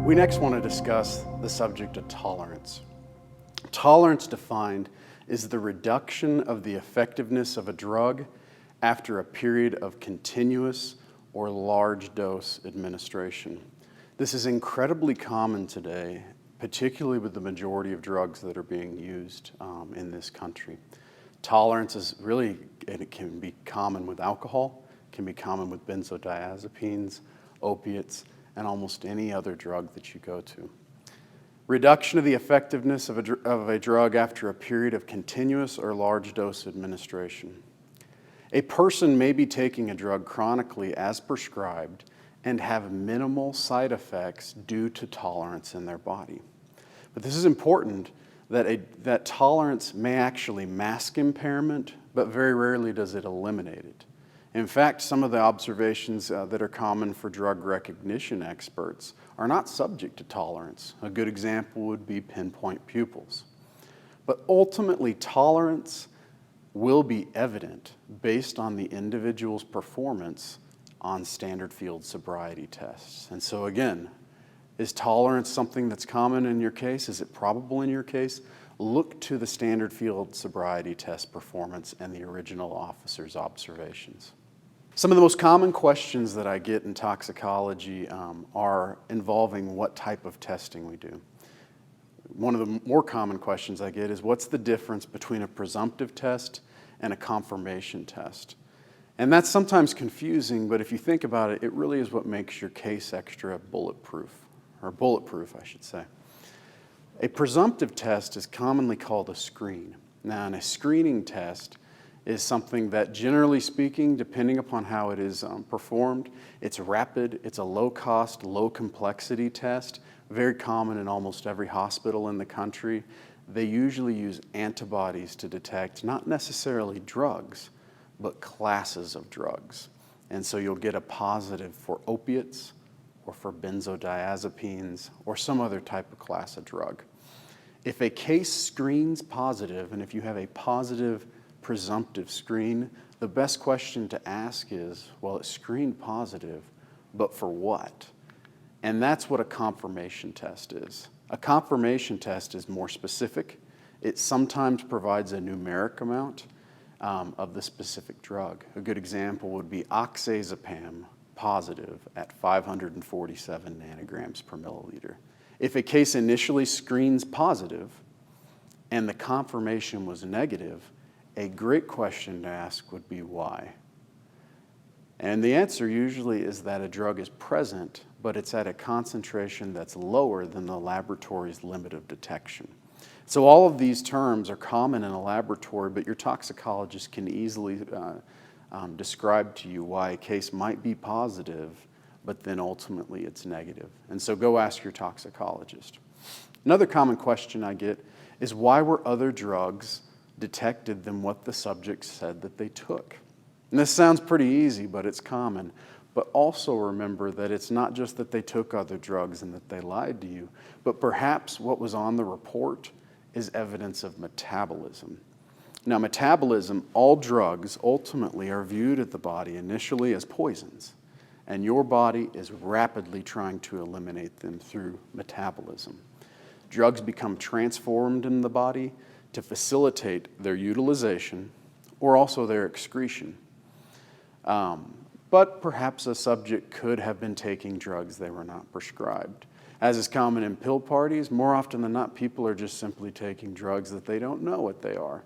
We next want to discuss the subject of tolerance. Tolerance defined is the reduction of the effectiveness of a drug after a period of continuous or large dose administration. This is incredibly common today, particularly with the majority of drugs that are being used in this country. Tolerance is really, and it can be common with alcohol, can be common with benzodiazepines, opiates, and almost any other drug that you go to. Reduction of the effectiveness of a drug after a period of continuous or large dose administration. A person may be taking a drug chronically as prescribed and have minimal side effects due to tolerance in their body. But this is important that tolerance may actually mask impairment, but very rarely does it eliminate it. In fact, some of the observations that are common for drug recognition experts are not subject to tolerance. A good example would be pinpoint pupils. But ultimately, tolerance will be evident based on the individual's performance on standard field sobriety tests. And so again, is tolerance something that's common in your case? Is it probable in your case? Look to the standard field sobriety test performance and the original officer's observations. Some of the most common questions that I get in toxicology are involving what type of testing we do. One of the more common questions I get is, what's the difference between a presumptive test and a confirmation test? And that's sometimes confusing, but if you think about it, it really is what makes your case extra bulletproof, I should say. A presumptive test is commonly called a screen. Now, in a screening test is something that, generally speaking, depending upon how it is performed, it's rapid, it's a low-cost, low-complexity test, very common in almost every hospital in the country. They usually use antibodies to detect not necessarily drugs, but classes of drugs. And so you'll get a positive for opiates or for benzodiazepines or some other type of class of drug. If a case screens positive, and if you have a positive presumptive screen, the best question to ask is, well, it screened positive, but for what? And that's what a confirmation test is. A confirmation test is more specific. It sometimes provides a numeric amount of the specific drug. A good example would be oxazepam positive at 547 nanograms per milliliter. If a case initially screens positive and the confirmation was negative, a great question to ask would be why. And the answer usually is that a drug is present, but it's at a concentration that's lower than the laboratory's limit of detection. So all of these terms are common in a laboratory, but your toxicologist can easily describe to you why a case might be positive, but then ultimately it's negative. And so go ask your toxicologist. Another common question I get is, why were other drugs detected than what the subject said that they took? And this sounds pretty easy, but it's common. But also remember that it's not just that they took other drugs and that they lied to you, but perhaps what was on the report is evidence of metabolism. Now, metabolism, all drugs ultimately are viewed at the body initially as poisons, and your body is rapidly trying to eliminate them through metabolism. Drugs become transformed in the body to facilitate their utilization or also their excretion. But perhaps a subject could have been taking drugs they were not prescribed. As is common in pill parties, more often than not, people are just simply taking drugs that they don't know what they are.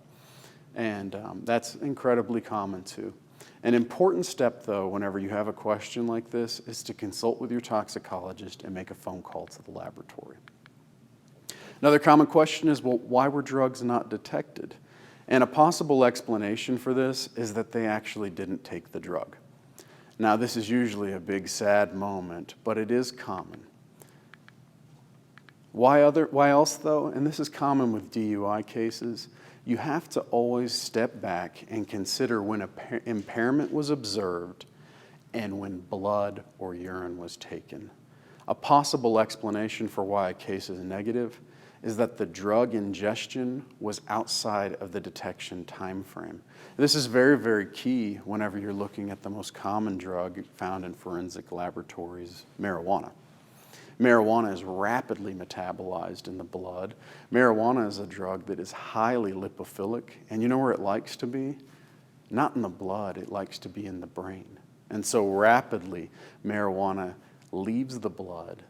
And that's incredibly common too. An important step, though, whenever you have a question like this, is to consult with your toxicologist and make a phone call to the laboratory. Another common question is, well, why were drugs not detected? And a possible explanation for this is that they actually didn't take the drug. Now, this is usually a big, sad moment, but it is common. Why else, though? And this is common with DUI cases. You have to always step back and consider when impairment was observed and when blood or urine was taken. A possible explanation for why a case is negative is that the drug ingestion was outside of the detection time frame. This is very, very key whenever you're looking at the most common drug found in forensic laboratories, marijuana. Marijuana is rapidly metabolized in the blood. Marijuana is a drug that is highly lipophilic, and you know where it likes to be? Not in the blood, it likes to be in the brain. And so rapidly, marijuana leaves the blood,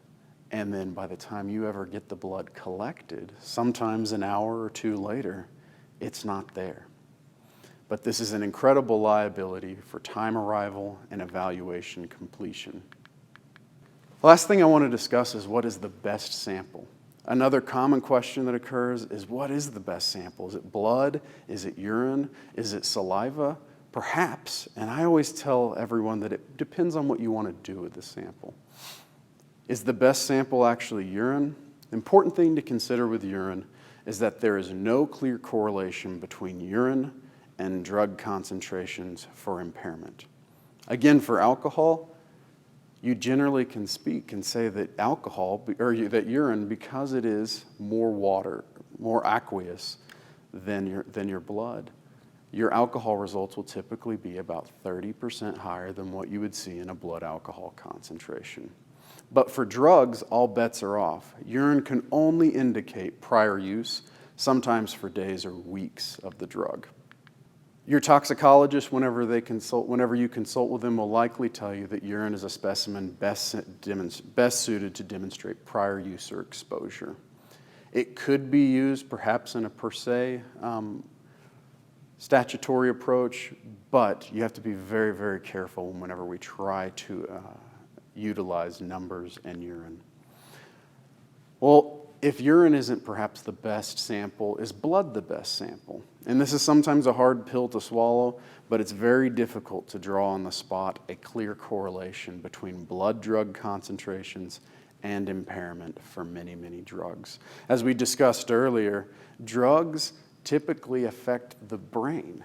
and then by the time you ever get the blood collected, sometimes an hour or two later, it's not there. But this is an incredible liability for time arrival and evaluation completion. The last thing I want to discuss is what is the best sample. Another common question that occurs is, what is the best sample? Is it blood? Is it urine? Is it saliva? Perhaps, and I always tell everyone that it depends on what you want to do with the sample. Is the best sample actually urine? The important thing to consider with urine is that there is no clear correlation between urine and drug concentrations for impairment. Again, for alcohol, you generally can speak and say that that urine, because it is more water, more aqueous than your blood, your alcohol results will typically be about 30% higher than what you would see in a blood alcohol concentration. But for drugs, all bets are off. Urine can only indicate prior use, sometimes for days or weeks of the drug. Your toxicologist, whenever you consult with them, will likely tell you that urine is a specimen best suited to demonstrate prior use or exposure. It could be used perhaps in a per se statutory approach, but you have to be very, very careful whenever we try to utilize numbers and urine. Well, if urine isn't perhaps the best sample, is blood the best sample? And this is sometimes a hard pill to swallow, but it's very difficult to draw on the spot a clear correlation between blood drug concentrations and impairment for many, many drugs. As we discussed earlier, drugs typically affect the brain.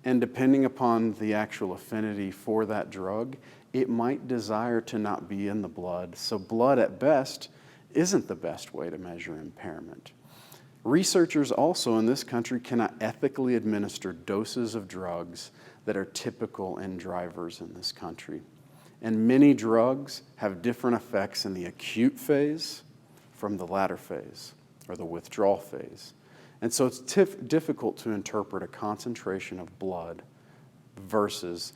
And depending upon the actual affinity for that drug, it might desire to not be in the blood. So blood at best isn't the best way to measure impairment. Researchers also in this country cannot ethically administer doses of drugs that are typical in drivers in this country. And many drugs have different effects in the acute phase from the latter phase, or the withdrawal phase. And so it's difficult to interpret a concentration of blood versus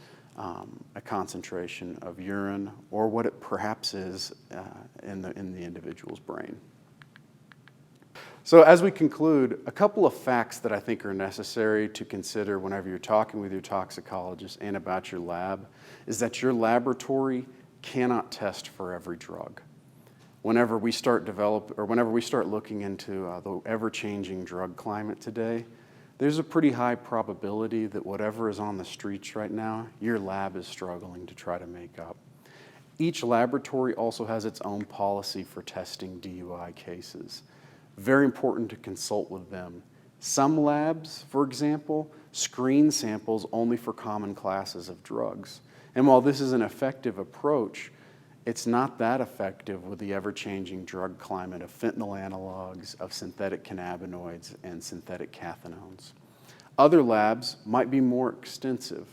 a concentration of urine, or what it perhaps is in the individual's brain. So as we conclude, a couple of facts that I think are necessary to consider whenever you're talking with your toxicologist and about your lab is that your laboratory cannot test for every drug. Whenever we start looking into the ever-changing drug climate today, there's a pretty high probability that whatever is on the streets right now, your lab is struggling to try to make up. Each laboratory also has its own policy for testing DUI cases. Very important to consult with them. Some labs, for example, screen samples only for common classes of drugs. And while this is an effective approach, it's not that effective with the ever-changing drug climate of fentanyl analogs, of synthetic cannabinoids, and synthetic cathinones. Other labs might be more extensive.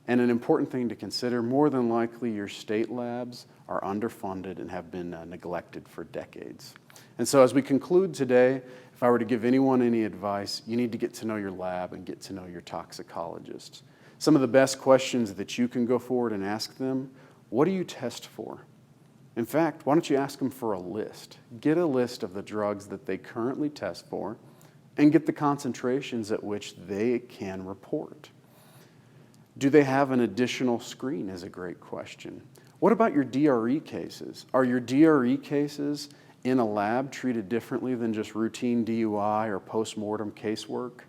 And an important thing to consider, more than likely your state labs are underfunded and have been neglected for decades. And so as we conclude today, if I were to give anyone any advice, you need to get to know your lab and get to know your toxicologist. Some of the best questions that you can go forward and ask them, what do you test for? In fact, why don't you ask them for a list? Get a list of the drugs that they currently test for and get the concentrations at which they can report. Do they have an additional screen is a great question. What about your DRE cases? Are your DRE cases in a lab treated differently than just routine DUI or post-mortem casework?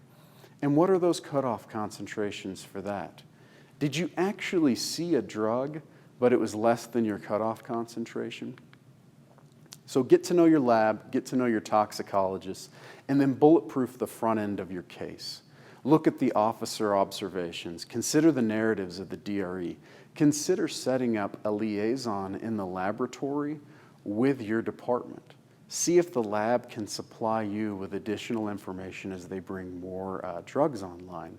And what are those cutoff concentrations for that? Did you actually see a drug, but it was less than your cutoff concentration? So get to know your lab, get to know your toxicologist, and then bulletproof the front end of your case. Look at the officer observations. Consider the narratives of the DRE. Consider setting up a liaison in the laboratory with your department. See if the lab can supply you with additional information as they bring more drugs online.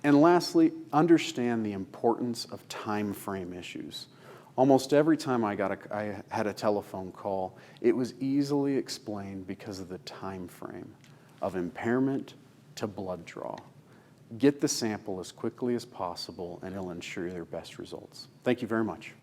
And lastly, understand the importance of time frame issues. Almost every time I had a telephone call, it was easily explained because of the time frame of impairment to blood draw. Get the sample as quickly as possible, and it'll ensure your best results. Thank you very much.